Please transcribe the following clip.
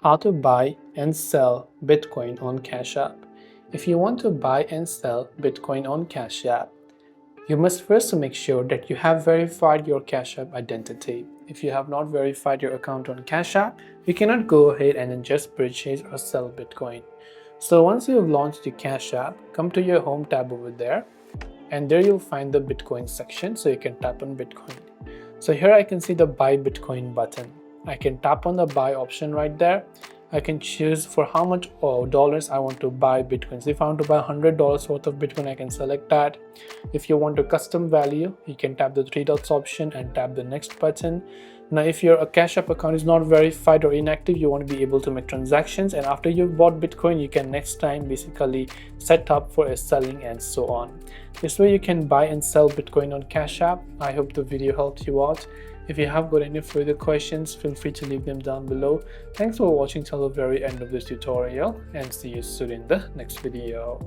How to buy and sell Bitcoin on Cash App. If you want to buy and sell Bitcoin on Cash App, you must first make sure that you have verified your Cash App identity. If you have not verified your account on Cash App, you cannot go ahead and then just purchase or sell Bitcoin. So once you have launched your Cash App, come to your home tab over there, and there you'll find the Bitcoin section, so you can tap on Bitcoin. So here I can see the buy Bitcoin button. I can tap on the buy option right there. I can choose for how much dollars I want to buy Bitcoin. So if I want to buy $100 worth of Bitcoin, I can select that. If you want a custom value, you can tap the three dots option and tap the next button. Now, if your Cash App account is not verified or inactive, you want to be able to make transactions, and after you've bought Bitcoin, you can next time basically set up for a selling and so on. This way you can buy and sell Bitcoin on Cash App. I hope the video helped you out. If you have got any further questions, feel free to leave them down below. Thanks for watching till the very end of this tutorial, and see you soon in the next video.